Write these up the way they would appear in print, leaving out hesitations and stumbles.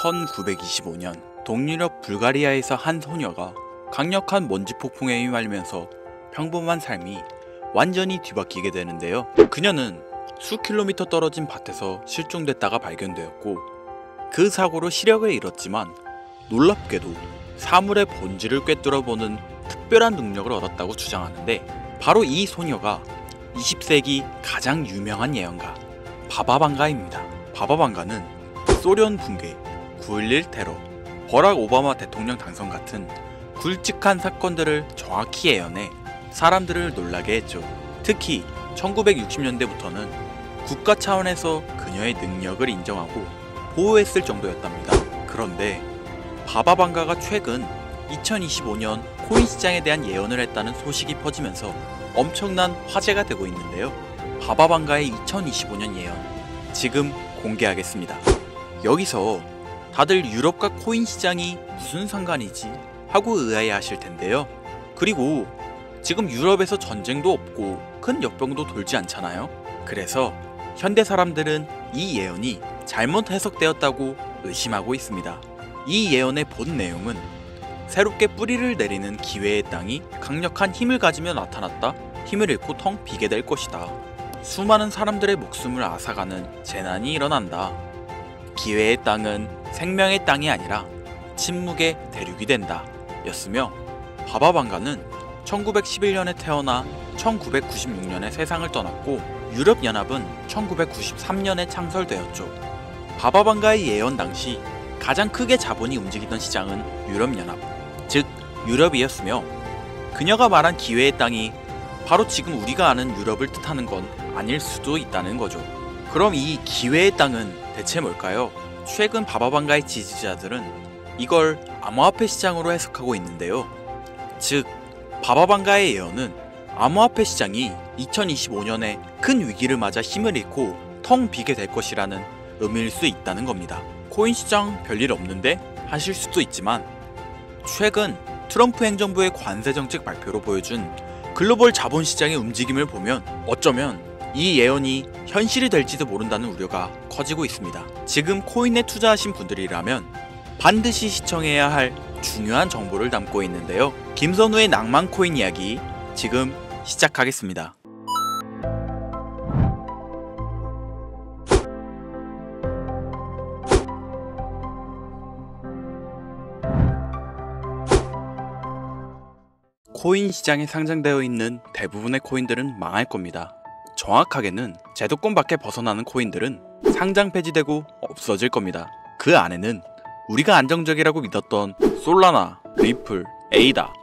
1925년 동유럽 불가리아에서 한 소녀가 강력한 먼지 폭풍에 휘말리면서 평범한 삶이 완전히 뒤바뀌게 되는데요. 그녀는 수 킬로미터 떨어진 밭에서 실종됐다가 발견되었고, 그 사고로 시력을 잃었지만 놀랍게도 사물의 본질을 꿰뚫어보는 특별한 능력을 얻었다고 주장하는데, 바로 이 소녀가 20세기 가장 유명한 예언가 바바방가입니다. 바바방가는 소련 붕괴, 9.11 테러, 버락 오바마 대통령 당선 같은 굵직한 사건들을 정확히 예언해 사람들을 놀라게 했죠. 특히 1960년대부터는 국가 차원에서 그녀의 능력을 인정하고 보호했을 정도였답니다. 그런데 바바방가가 최근 2025년 코인 시장에 대한 예언을 했다는 소식이 퍼지면서 엄청난 화제가 되고 있는데요. 바바방가의 2025년 예언, 지금 공개하겠습니다. 여기서 다들 유럽과 코인 시장이 무슨 상관이지 하고 의아해하실 텐데요. 그리고 지금 유럽에서 전쟁도 없고 큰 역병도 돌지 않잖아요. 그래서 현대 사람들은 이 예언이 잘못 해석되었다고 의심하고 있습니다. 이 예언의 본 내용은 새롭게 뿌리를 내리는 기회의 땅이 강력한 힘을 가지며 나타났다. 힘을 잃고 텅 비게 될 것이다. 수많은 사람들의 목숨을 앗아가는 재난이 일어난다. 기회의 땅은 생명의 땅이 아니라 침묵의 대륙이 된다 였으며, 바바방가는 1911년에 태어나 1996년에 세상을 떠났고, 유럽연합은 1993년에 창설되었죠. 바바방가의 예언 당시 가장 크게 자본이 움직이던 시장은 유럽연합, 즉 유럽이었으며, 그녀가 말한 기회의 땅이 바로 지금 우리가 아는 유럽을 뜻하는 건 아닐 수도 있다는 거죠. 그럼 이 기회의 땅은 대체 뭘까요? 최근 바바방가의 지지자들은 이걸 암호화폐 시장으로 해석하고 있는데요. 즉, 바바방가의 예언은 암호화폐 시장이 2025년에 큰 위기를 맞아 힘을 잃고 텅 비게 될 것이라는 의미일 수 있다는 겁니다. 코인 시장 별일 없는데 하실 수도 있지만, 최근 트럼프 행정부의 관세 정책 발표로 보여준 글로벌 자본시장의 움직임을 보면 어쩌면 이 예언이 현실이 될지도 모른다는 우려가 커지고 있습니다. 지금 코인에 투자하신 분들이라면 반드시 시청해야 할 중요한 정보를 담고 있는데요. 김선우의 낭만 코인 이야기 지금 시작하겠습니다. 코인 시장에 상장되어 있는 대부분의 코인들은 망할 겁니다. 정확하게는 제도권 밖에 벗어나는 코인들은 상장 폐지되고 없어질 겁니다. 그 안에는 우리가 안정적이라고 믿었던 솔라나, 리플, 에이다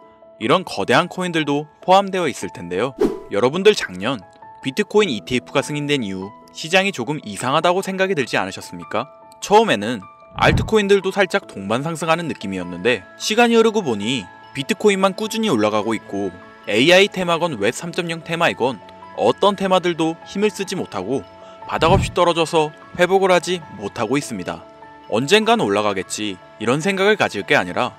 이런 거대한 코인들도 포함되어 있을 텐데요. 여러분들 작년 비트코인 ETF가 승인된 이후 시장이 조금 이상하다고 생각이 들지 않으셨습니까? 처음에는 알트코인들도 살짝 동반 상승하는 느낌이었는데, 시간이 흐르고 보니 비트코인만 꾸준히 올라가고 있고, AI 테마건 웹 3.0 테마이건 어떤 테마들도 힘을 쓰지 못하고 바닥 없이 떨어져서 회복을 하지 못하고 있습니다. 언젠간 올라가겠지 이런 생각을 가질 게 아니라,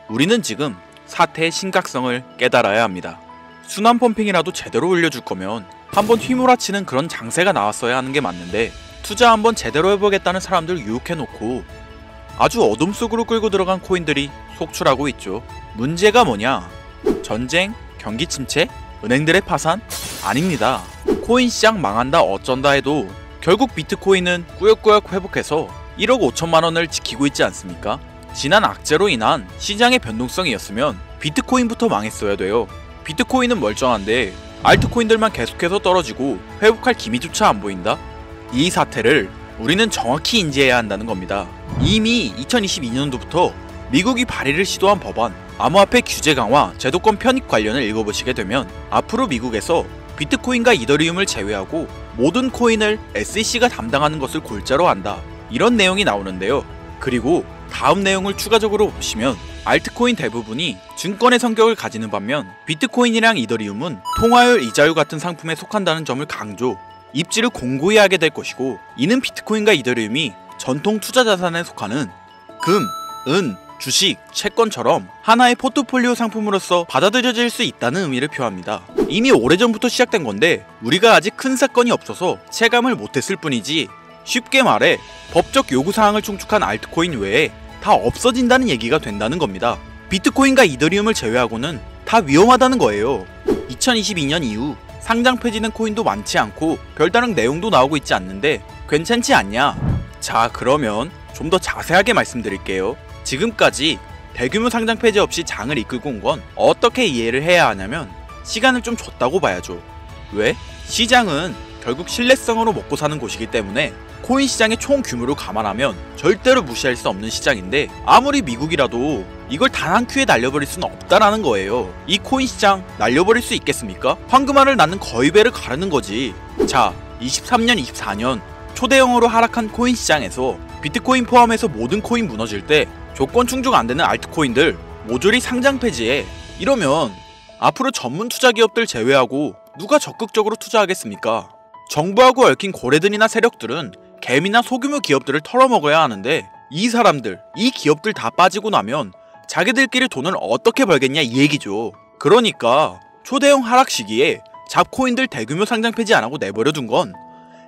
우리는 지금 사태의 심각성을 깨달아야 합니다. 순환 펌핑이라도 제대로 올려줄 거면 한번 휘몰아치는 그런 장세가 나왔어야 하는 게 맞는데, 투자 한번 제대로 해보겠다는 사람들 유혹해놓고 아주 어둠 속으로 끌고 들어간 코인들이 속출하고 있죠. 문제가 뭐냐? 전쟁? 경기 침체? 은행들의 파산? 아닙니다. 코인 시장 망한다 어쩐다 해도 결국 비트코인은 꾸역꾸역 회복해서 1억 5천만 원을 지키고 있지 않습니까? 지난 악재로 인한 시장의 변동성이었으면 비트코인부터 망했어야 돼요. 비트코인은 멀쩡한데 알트코인들만 계속해서 떨어지고 회복할 기미조차 안 보인다? 이 사태를 우리는 정확히 인지해야 한다는 겁니다. 이미 2022년도부터 미국이 발의를 시도한 법안, 암호화폐 규제 강화, 제도권 편입 관련을 읽어보시게 되면 앞으로 미국에서 비트코인과 이더리움을 제외하고 모든 코인을 SEC가 담당하는 것을 골자로 한다, 이런 내용이 나오는데요. 그리고 다음 내용을 추가적으로 보시면 알트코인 대부분이 증권의 성격을 가지는 반면 비트코인이랑 이더리움은 통화율, 이자율 같은 상품에 속한다는 점을 강조, 입지를 공고히 하게 될 것이고, 이는 비트코인과 이더리움이 전통 투자 자산에 속하는 금, 은, 주식, 채권처럼 하나의 포트폴리오 상품으로서 받아들여질 수 있다는 의미를 표합니다. 이미 오래전부터 시작된 건데 우리가 아직 큰 사건이 없어서 체감을 못했을 뿐이지, 쉽게 말해 법적 요구사항을 충족한 알트코인 외에 다 없어진다는 얘기가 된다는 겁니다. 비트코인과 이더리움을 제외하고는 다 위험하다는 거예요. 2022년 이후 상장 폐지된 코인도 많지 않고 별다른 내용도 나오고 있지 않는데 괜찮지 않냐? 자, 그러면 좀 더 자세하게 말씀드릴게요. 지금까지 대규모 상장 폐지 없이 장을 이끌고 온 건 어떻게 이해를 해야 하냐면 시간을 좀 줬다고 봐야죠. 왜? 시장은 결국 신뢰성으로 먹고 사는 곳이기 때문에 코인 시장의 총 규모를 감안하면 절대로 무시할 수 없는 시장인데 아무리 미국이라도 이걸 단 한 큐에 날려버릴 수는 없다라는 거예요. 이 코인 시장 날려버릴 수 있겠습니까? 황금알을 낳는 거의 배를 가르는 거지. 자, 23년, 24년 초대형으로 하락한 코인 시장에서 비트코인 포함해서 모든 코인 무너질 때 조건 충족 안 되는 알트코인들 모조리 상장 폐지해. 이러면 앞으로 전문 투자 기업들 제외하고 누가 적극적으로 투자하겠습니까? 정부하고 얽힌 고래들이나 세력들은 개미나 소규모 기업들을 털어먹어야 하는데 이 사람들, 이 기업들 다 빠지고 나면 자기들끼리 돈을 어떻게 벌겠냐 이 얘기죠. 그러니까 초대형 하락 시기에 잡코인들 대규모 상장 폐지 안 하고 내버려둔 건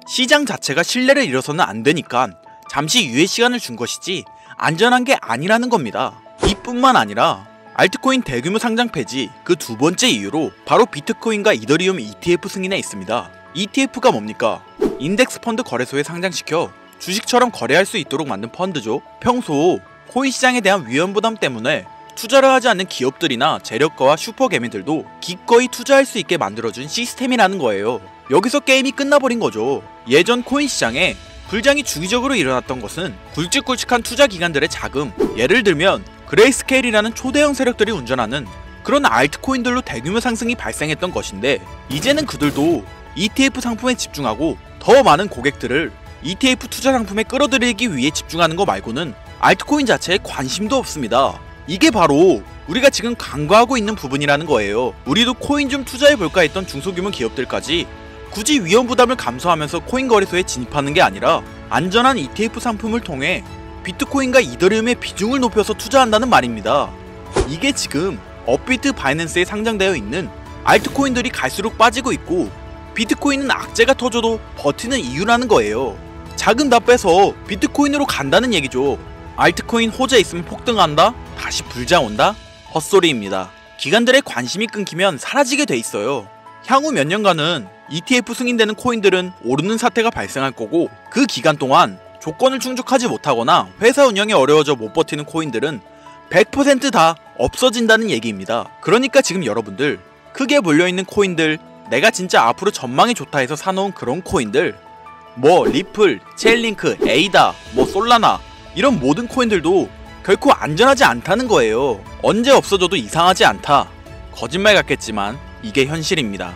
시장 자체가 신뢰를 잃어서는 안 되니까 잠시 유예 시간을 준 것이지 안전한 게 아니라는 겁니다. 이뿐만 아니라 알트코인 대규모 상장 폐지 그 두 번째 이유로 바로 비트코인과 이더리움 ETF 승인에 있습니다. ETF가 뭡니까? 인덱스 펀드 거래소에 상장시켜 주식처럼 거래할 수 있도록 만든 펀드죠. 평소 코인 시장에 대한 위험 부담 때문에 투자를 하지 않는 기업들이나 재력가와 슈퍼개미들도 기꺼이 투자할 수 있게 만들어준 시스템이라는 거예요. 여기서 게임이 끝나버린 거죠. 예전 코인 시장에 불장이 주기적으로 일어났던 것은 굵직굵직한 투자 기관들의 자금, 예를 들면 그레이스케일이라는 초대형 세력들이 운전하는 그런 알트코인들로 대규모 상승이 발생했던 것인데 이제는 그들도 ETF 상품에 집중하고 더 많은 고객들을 ETF 투자 상품에 끌어들이기 위해 집중하는 거 말고는 알트코인 자체에 관심도 없습니다. 이게 바로 우리가 지금 간과하고 있는 부분이라는 거예요. 우리도 코인 좀 투자해볼까 했던 중소규모 기업들까지 굳이 위험 부담을 감수하면서 코인 거래소에 진입하는 게 아니라 안전한 ETF 상품을 통해 비트코인과 이더리움의 비중을 높여서 투자한다는 말입니다. 이게 지금 업비트 바이낸스에 상장되어 있는 알트코인들이 갈수록 빠지고 있고 비트코인은 악재가 터져도 버티는 이유라는 거예요. 자금 다 빼서 비트코인으로 간다는 얘기죠. 알트코인 호재 있으면 폭등한다? 다시 불장 온다? 헛소리입니다. 기관들의 관심이 끊기면 사라지게 돼 있어요. 향후 몇 년간은 ETF 승인되는 코인들은 오르는 사태가 발생할 거고 그 기간 동안 조건을 충족하지 못하거나 회사 운영이 어려워져 못 버티는 코인들은 100% 다 없어진다는 얘기입니다. 그러니까 지금 여러분들 크게 몰려있는 코인들, 내가 진짜 앞으로 전망이 좋다 해서 사놓은 그런 코인들, 뭐 리플, 체인링크, 에이다, 뭐 솔라나 이런 모든 코인들도 결코 안전하지 않다는 거예요. 언제 없어져도 이상하지 않다. 거짓말 같겠지만 이게 현실입니다.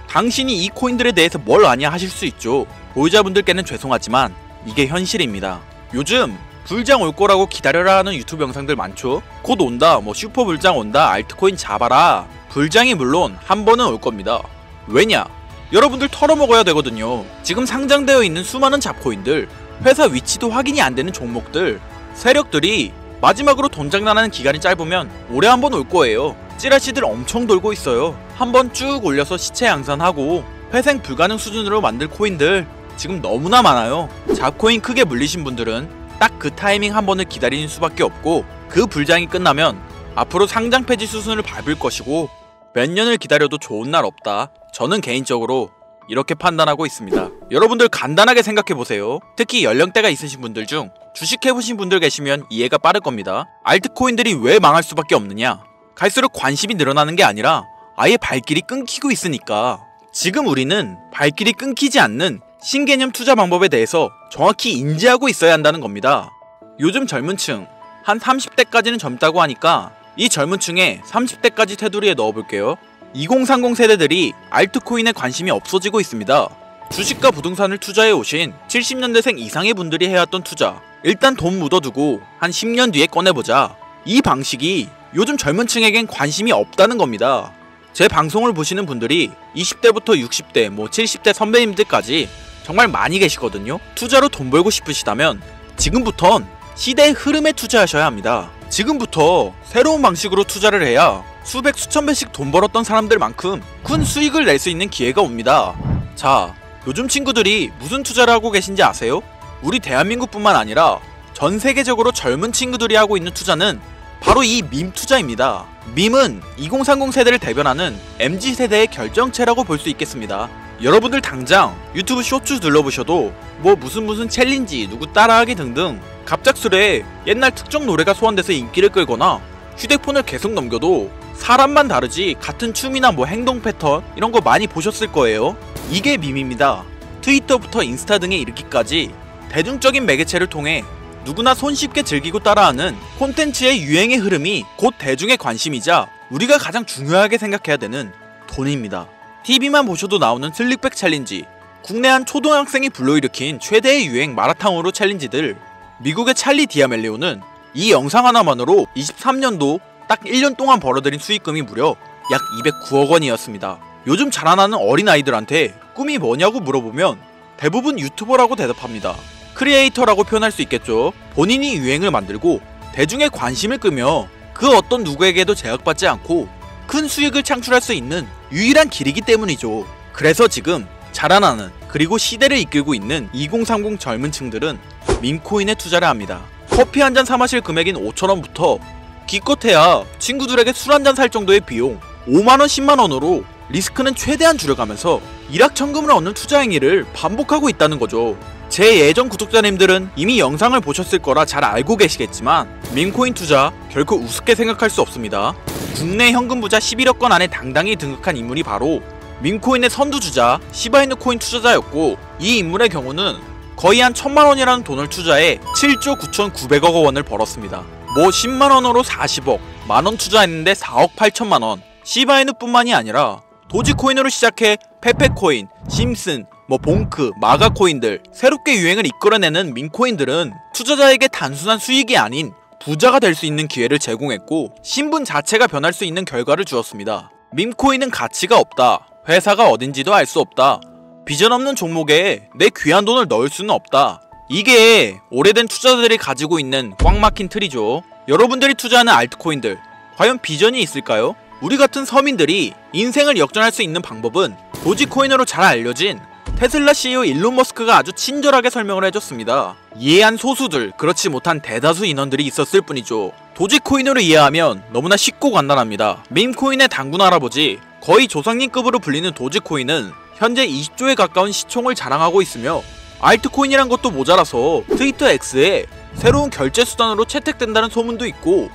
당신이 이 코인들에 대해서 뭘 아냐 하실 수 있죠. 보유자분들께는 죄송하지만 이게 현실입니다. 요즘 불장 올 거라고 기다려라 하는 유튜브 영상들 많죠. 곧 온다, 뭐 슈퍼 불장 온다, 알트코인 잡아라. 불장이 물론 한 번은 올 겁니다. 왜냐? 여러분들 털어먹어야 되거든요. 지금 상장되어 있는 수많은 잡코인들, 회사 위치도 확인이 안 되는 종목들, 세력들이 마지막으로 돈 장난하는 기간이 짧으면 올해 한 번 올 거예요. 찌라시들 엄청 돌고 있어요. 한번 쭉 올려서 시체 양산하고 회생 불가능 수준으로 만들 코인들 지금 너무나 많아요. 잡코인 크게 물리신 분들은 딱 그 타이밍 한 번을 기다리는 수밖에 없고 그 불장이 끝나면 앞으로 상장 폐지 수순을 밟을 것이고 몇 년을 기다려도 좋은 날 없다. 저는 개인적으로 이렇게 판단하고 있습니다. 여러분들 간단하게 생각해보세요. 특히 연령대가 있으신 분들 중 주식해보신 분들 계시면 이해가 빠를 겁니다. 알트코인들이 왜 망할 수밖에 없느냐? 갈수록 관심이 늘어나는 게 아니라 아예 발길이 끊기고 있으니까. 지금 우리는 발길이 끊기지 않는 신개념 투자 방법에 대해서 정확히 인지하고 있어야 한다는 겁니다. 요즘 젊은 층, 한 30대까지는 젊다고 하니까 이 젊은 층에 30대까지 테두리에 넣어볼게요. 2030 세대들이 알트코인에 관심이 없어지고 있습니다. 주식과 부동산을 투자해 오신 70년대생 이상의 분들이 해왔던 투자, 일단 돈 묻어두고 한 10년 뒤에 꺼내보자. 이 방식이 요즘 젊은 층에겐 관심이 없다는 겁니다. 제 방송을 보시는 분들이 20대부터 60대, 뭐 70대 선배님들까지 정말 많이 계시거든요. 투자로 돈 벌고 싶으시다면 지금부턴 시대의 흐름에 투자하셔야 합니다. 지금부터 새로운 방식으로 투자를 해야 수백 수천 배씩 돈 벌었던 사람들만큼 큰 수익을 낼 수 있는 기회가 옵니다. 자, 요즘 친구들이 무슨 투자를 하고 계신지 아세요? 우리 대한민국뿐만 아니라 전 세계적으로 젊은 친구들이 하고 있는 투자는 바로 이 밈 투자입니다. 밈은 2030 세대를 대변하는 MZ세대의 결정체라고 볼 수 있겠습니다. 여러분들 당장 유튜브 쇼츠 눌러보셔도 뭐 무슨 챌린지, 누구 따라하기 등등 갑작스레 옛날 특정 노래가 소환돼서 인기를 끌거나 휴대폰을 계속 넘겨도 사람만 다르지 같은 춤이나 뭐 행동 패턴 이런 거 많이 보셨을 거예요. 이게 밈입니다. 트위터부터 인스타 등에 이르기까지 대중적인 매개체를 통해 누구나 손쉽게 즐기고 따라하는 콘텐츠의 유행의 흐름이 곧 대중의 관심이자 우리가 가장 중요하게 생각해야 되는 돈입니다. TV만 보셔도 나오는 슬릭백 챌린지, 국내 한 초등학생이 불러일으킨 최대의 유행 마라탕으로 챌린지들, 미국의 찰리 디아멜리오는 이 영상 하나만으로 23년도 딱 1년 동안 벌어들인 수익금이 무려 약 209억 원이었습니다. 요즘 자라나는 어린아이들한테 꿈이 뭐냐고 물어보면 대부분 유튜버라고 대답합니다. 크리에이터라고 표현할 수 있겠죠. 본인이 유행을 만들고 대중의 관심을 끄며 그 어떤 누구에게도 제약받지 않고 큰 수익을 창출할 수 있는 유일한 길이기 때문이죠. 그래서 지금 자라나는 그리고 시대를 이끌고 있는 2030 젊은 층들은 밈코인에 투자를 합니다. 커피 한 잔 사 마실 금액인 5,000원부터 기껏해야 친구들에게 술 한 잔 살 정도의 비용 5만원 10만원으로 리스크는 최대한 줄여가면서 일확천금을 얻는 투자 행위를 반복하고 있다는 거죠. 제 예전 구독자님들은 이미 영상을 보셨을 거라 잘 알고 계시겠지만 밈코인 투자 결코 우습게 생각할 수 없습니다. 국내 현금 부자 11억 건 안에 당당히 등극한 인물이 바로 밈코인의 선두주자 시바이누 코인 투자자였고, 이 인물의 경우는 거의 한 1000만원이라는 돈을 투자해 7조 9,900억 원을 벌었습니다. 뭐 10만원으로 40억, 만원 투자했는데 4억 8천만원. 시바이누뿐만이 아니라 도지코인으로 시작해 페페코인, 심슨, 뭐 봉크, 마가코인들 새롭게 유행을 이끌어내는 밈코인들은 투자자에게 단순한 수익이 아닌 부자가 될 수 있는 기회를 제공했고 신분 자체가 변할 수 있는 결과를 주었습니다. 밈코인은 가치가 없다, 회사가 어딘지도 알 수 없다, 비전 없는 종목에 내 귀한 돈을 넣을 수는 없다, 이게 오래된 투자자들이 가지고 있는 꽉 막힌 틀이죠. 여러분들이 투자하는 알트코인들 과연 비전이 있을까요? 우리 같은 서민들이 인생을 역전할 수 있는 방법은 도지코인으로 잘 알려진 테슬라 CEO 일론 머스크가 아주 친절하게 설명을 해줬습니다. 이해한 소수들, 그렇지 못한 대다수 인원들이 있었을 뿐이죠. 도지코인으로 이해하면 너무나 쉽고 간단합니다. 밈코인의 단군 할아버지, 거의 조상님급으로 불리는 도지코인은 현재 20조에 가까운 시총을 자랑하고 있으며 알트코인이란 것도 모자라서 트위터 X에 새로운 결제 수단으로 채택된다는 소문도 있고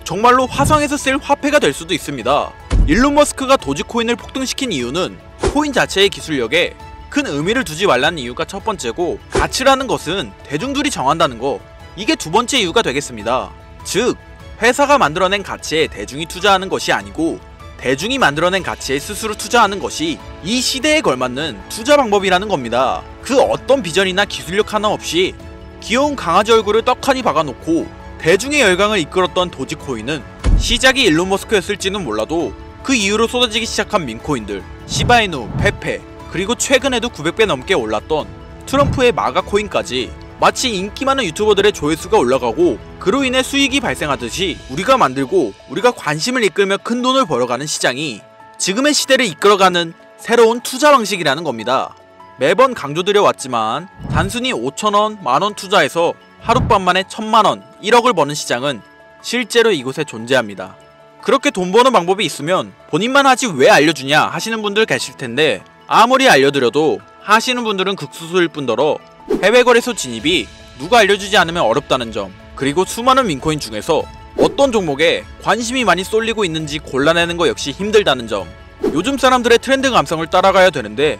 정말로 화성에서 쓸 화폐가 될 수도 있습니다. 일론 머스크가 도지코인을 폭등시킨 이유는 코인 자체의 기술력에 큰 의미를 두지 말라는 이유가 첫 번째고, 가치라는 것은 대중들이 정한다는 거, 이게 두 번째 이유가 되겠습니다. 즉 회사가 만들어낸 가치에 대중이 투자하는 것이 아니고 대중이 만들어낸 가치에 스스로 투자하는 것이 이 시대에 걸맞는 투자 방법이라는 겁니다. 그 어떤 비전이나 기술력 하나 없이 귀여운 강아지 얼굴을 떡하니 박아놓고 대중의 열광을 이끌었던 도지코인은 시작이 일론 머스크였을지는 몰라도 그 이후로 쏟아지기 시작한 밈코인들, 시바이누, 페페, 그리고 최근에도 900배 넘게 올랐던 트럼프의 마가코인까지 마치 인기 많은 유튜버들의 조회수가 올라가고 그로 인해 수익이 발생하듯이 우리가 만들고 우리가 관심을 이끌며 큰 돈을 벌어가는 시장이 지금의 시대를 이끌어가는 새로운 투자 방식이라는 겁니다. 매번 강조드려 왔지만 단순히 5천원, 만원 투자해서 하룻밤만에 1000만원, 1억을 버는 시장은 실제로 이곳에 존재합니다. 그렇게 돈 버는 방법이 있으면 본인만 하지 왜 알려주냐 하시는 분들 계실 텐데, 아무리 알려드려도 하시는 분들은 극소수일 뿐더러 해외 거래소 진입이 누가 알려주지 않으면 어렵다는 점, 그리고 수많은 밈코인 중에서 어떤 종목에 관심이 많이 쏠리고 있는지 골라내는 거 역시 힘들다는 점, 요즘 사람들의 트렌드 감성을 따라가야 되는데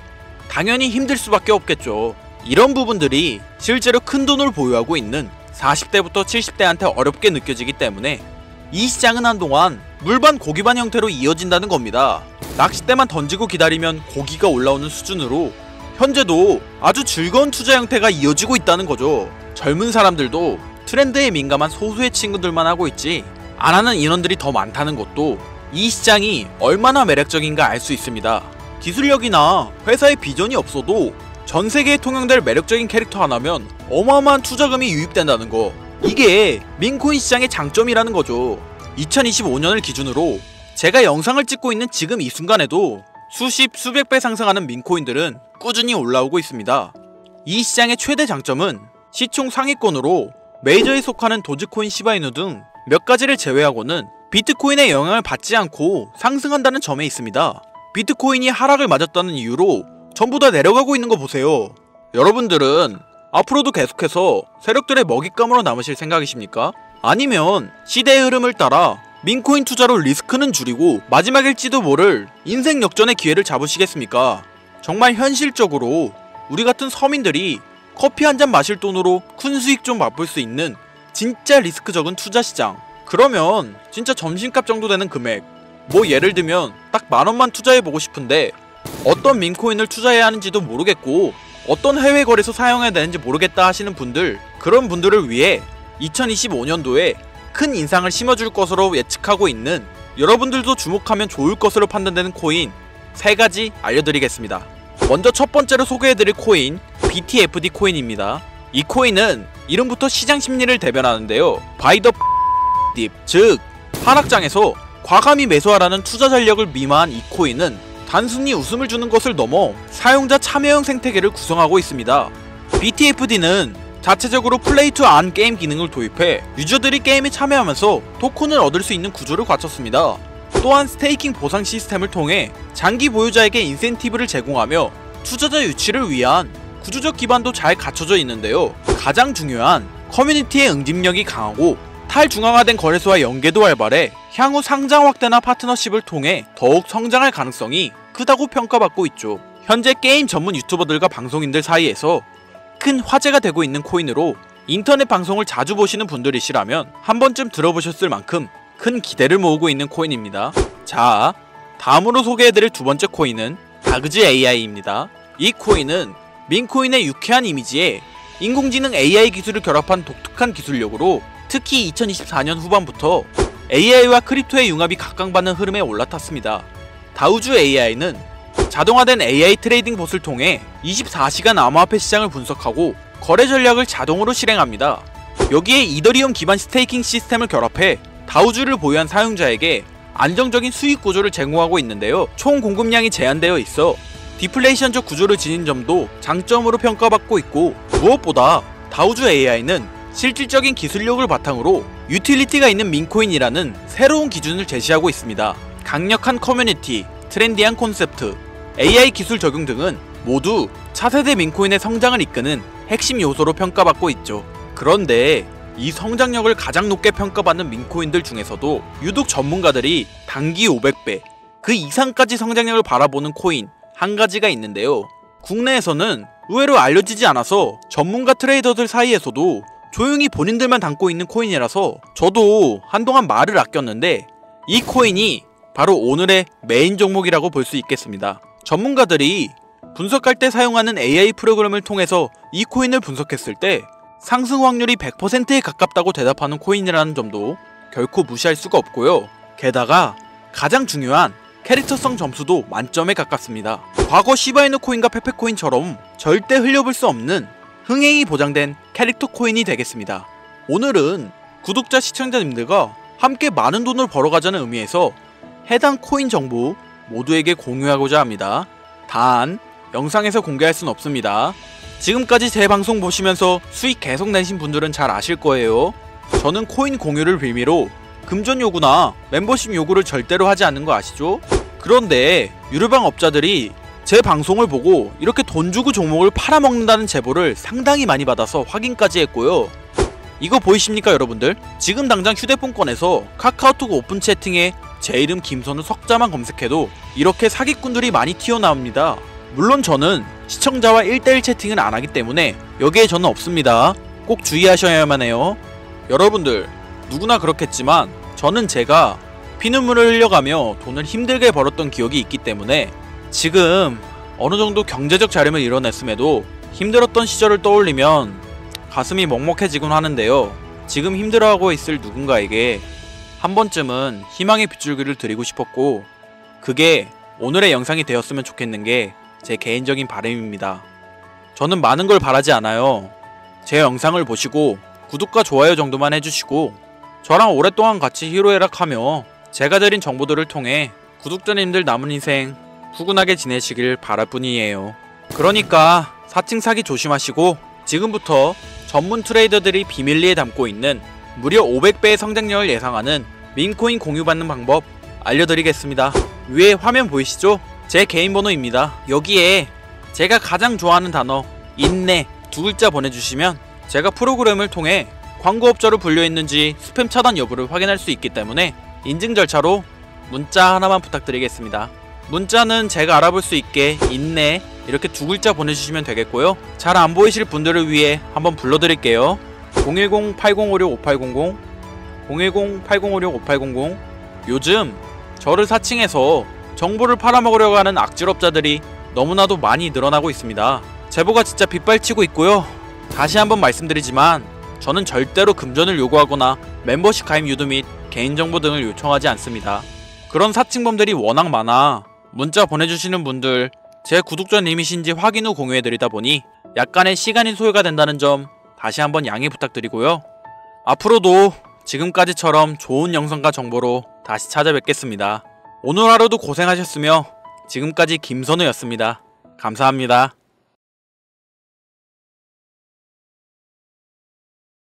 당연히 힘들 수밖에 없겠죠. 이런 부분들이 실제로 큰 돈을 보유하고 있는 40대부터 70대한테 어렵게 느껴지기 때문에 이 시장은 한동안 물반 고기반 형태로 이어진다는 겁니다. 낚싯대만 던지고 기다리면 고기가 올라오는 수준으로 현재도 아주 즐거운 투자 형태가 이어지고 있다는 거죠. 젊은 사람들도 트렌드에 민감한 소수의 친구들만 하고 있지 안 하는 인원들이 더 많다는 것도 이 시장이 얼마나 매력적인가 알 수 있습니다. 기술력이나 회사의 비전이 없어도 전 세계에 통용될 매력적인 캐릭터 하나면 어마어마한 투자금이 유입된다는 거, 이게 밈코인 시장의 장점이라는 거죠. 2025년을 기준으로 제가 영상을 찍고 있는 지금 이 순간에도 수십 수백 배 상승하는 밈코인들은 꾸준히 올라오고 있습니다. 이 시장의 최대 장점은 시총 상위권으로 메이저에 속하는 도지코인, 시바이누 등 몇 가지를 제외하고는 비트코인의 영향을 받지 않고 상승한다는 점에 있습니다. 비트코인이 하락을 맞았다는 이유로 전부 다 내려가고 있는 거 보세요. 여러분들은 앞으로도 계속해서 세력들의 먹잇감으로 남으실 생각이십니까? 아니면 시대의 흐름을 따라 민코인 투자로 리스크는 줄이고 마지막일지도 모를 인생 역전의 기회를 잡으시겠습니까? 정말 현실적으로 우리 같은 서민들이 커피 한 잔 마실 돈으로 큰 수익 좀 맛볼 수 있는 진짜 리스크 적은 투자 시장. 그러면 진짜 점심값 정도 되는 금액, 뭐 예를 들면 딱 10,000원만 투자해보고 싶은데 어떤 민코인을 투자해야 하는지도 모르겠고 어떤 해외 거래소 사용해야 되는지 모르겠다 하시는 분들, 그런 분들을 위해 2025년도에 큰 인상을 심어줄 것으로 예측하고 있는, 여러분들도 주목하면 좋을 것으로 판단되는 코인 3가지 알려드리겠습니다. 먼저 첫 번째로 소개해드릴 코인 BTFD 코인입니다. 이 코인은 이름부터 시장 심리를 대변하는데요. 바이 더 딥, 즉 하락장에서 과감히 매수하라는 투자 전략을 미마한 이 코인은 단순히 웃음을 주는 것을 넘어 사용자 참여형 생태계를 구성하고 있습니다. BTFD는 자체적으로 플레이 투 안 게임 기능을 도입해 유저들이 게임에 참여하면서 토큰을 얻을 수 있는 구조를 갖췄습니다. 또한 스테이킹 보상 시스템을 통해 장기 보유자에게 인센티브를 제공하며 투자자 유치를 위한 구조적 기반도 잘 갖춰져 있는데요. 가장 중요한 커뮤니티의 응집력이 강하고 탈중앙화된 거래소와 연계도 활발해 향후 상장 확대나 파트너십을 통해 더욱 성장할 가능성이 크다고 평가받고 있죠. 현재 게임 전문 유튜버들과 방송인들 사이에서 큰 화제가 되고 있는 코인으로 인터넷 방송을 자주 보시는 분들이시라면 한 번쯤 들어보셨을 만큼 큰 기대를 모으고 있는 코인입니다. 자, 다음으로 소개해드릴 두 번째 코인은 다그즈 AI입니다. 이 코인은 민코인의 유쾌한 이미지에 인공지능 AI 기술을 결합한 독특한 기술력으로 특히 2024년 후반부터 AI와 크립토의 융합이 각광받는 흐름에 올라탔습니다. 다우주 AI는 자동화된 AI 트레이딩 봇을 통해 24시간 암호화폐 시장을 분석하고 거래 전략을 자동으로 실행합니다. 여기에 이더리움 기반 스테이킹 시스템을 결합해 다우주를 보유한 사용자에게 안정적인 수익 구조를 제공하고 있는데요. 총 공급량이 제한되어 있어 디플레이션적 구조를 지닌 점도 장점으로 평가받고 있고, 무엇보다 다우주 AI는 실질적인 기술력을 바탕으로 유틸리티가 있는 민코인이라는 새로운 기준을 제시하고 있습니다. 강력한 커뮤니티, 트렌디한 콘셉트, AI 기술 적용 등은 모두 차세대 민코인의 성장을 이끄는 핵심 요소로 평가받고 있죠. 그런데 이 성장력을 가장 높게 평가받는 민코인들 중에서도 유독 전문가들이 단기 500배, 그 이상까지 성장력을 바라보는 코인 한 가지가 있는데요. 국내에서는 의외로 알려지지 않아서 전문가 트레이더들 사이에서도 조용히 본인들만 담고 있는 코인이라서 저도 한동안 말을 아꼈는데, 이 코인이 바로 오늘의 메인 종목이라고 볼 수 있겠습니다. 전문가들이 분석할 때 사용하는 AI 프로그램을 통해서 이 코인을 분석했을 때 상승 확률이 100%에 가깝다고 대답하는 코인이라는 점도 결코 무시할 수가 없고요. 게다가 가장 중요한 캐릭터성 점수도 만점에 가깝습니다. 과거 시바이누 코인과 페페코인처럼 절대 흘려볼 수 없는 흥행이 보장된 캐릭터 코인이 되겠습니다. 오늘은 구독자 시청자님들과 함께 많은 돈을 벌어가자는 의미에서 해당 코인 정보 모두에게 공유하고자 합니다. 단 영상에서 공개할 순 없습니다. 지금까지 제 방송 보시면서 수익 계속 내신 분들은 잘 아실 거예요. 저는 코인 공유를 빌미로 금전 요구나 멤버십 요구를 절대로 하지 않는 거 아시죠? 그런데 유료방 업자들이 제 방송을 보고 이렇게 돈 주고 종목을 팔아먹는다는 제보를 상당히 많이 받아서 확인까지 했고요. 이거 보이십니까 여러분들? 지금 당장 휴대폰 꺼내서 카카오톡 오픈 채팅에 제 이름 김선우 석자만 검색해도 이렇게 사기꾼들이 많이 튀어나옵니다. 물론 저는 시청자와 1대1 채팅을 안하기 때문에 여기에 저는 없습니다. 꼭 주의하셔야만 해요. 여러분들 누구나 그렇겠지만 저는 제가 피눈물을 흘려가며 돈을 힘들게 벌었던 기억이 있기 때문에 지금 어느정도 경제적 자립을 이뤄냈음에도 힘들었던 시절을 떠올리면 가슴이 먹먹해지곤 하는데요. 지금 힘들어하고 있을 누군가에게 한 번쯤은 희망의 빗줄기를 드리고 싶었고, 그게 오늘의 영상이 되었으면 좋겠는 게 제 개인적인 바람입니다. 저는 많은 걸 바라지 않아요. 제 영상을 보시고 구독과 좋아요 정도만 해주시고 저랑 오랫동안 같이 희로애락하며 제가 드린 정보들을 통해 구독자님들 남은 인생 후끈하게 지내시길 바랄 뿐이에요. 그러니까 사칭 사기 조심하시고 지금부터 전문 트레이더들이 비밀리에 담고 있는 무려 500배의 성장력을 예상하는 민코인 공유받는 방법 알려드리겠습니다. 위에 화면 보이시죠? 제 개인 번호입니다. 여기에 제가 가장 좋아하는 단어 인내 두 글자 보내주시면 제가 프로그램을 통해 광고업자로 분류했는지 스팸 차단 여부를 확인할 수 있기 때문에 인증 절차로 문자 하나만 부탁드리겠습니다. 문자는 제가 알아볼 수 있게 인내 이렇게 두 글자 보내주시면 되겠고요. 잘 안 보이실 분들을 위해 한번 불러드릴게요. 010-8056-5800 010-8056-5800 요즘 저를 사칭해서 정보를 팔아먹으려고 하는 악질업자들이 너무나도 많이 늘어나고 있습니다. 제보가 진짜 빗발치고 있고요. 다시 한번 말씀드리지만 저는 절대로 금전을 요구하거나 멤버십 가입 유도 및 개인정보 등을 요청하지 않습니다. 그런 사칭범들이 워낙 많아 문자 보내주시는 분들 제 구독자님이신지 확인 후 공유해드리다 보니 약간의 시간이 소요가 된다는 점 다시 한번 양해 부탁드리고요. 앞으로도 지금까지처럼 좋은 영상과 정보로 다시 찾아뵙겠습니다. 오늘 하루도 고생하셨으며 지금까지 김선우였습니다. 감사합니다.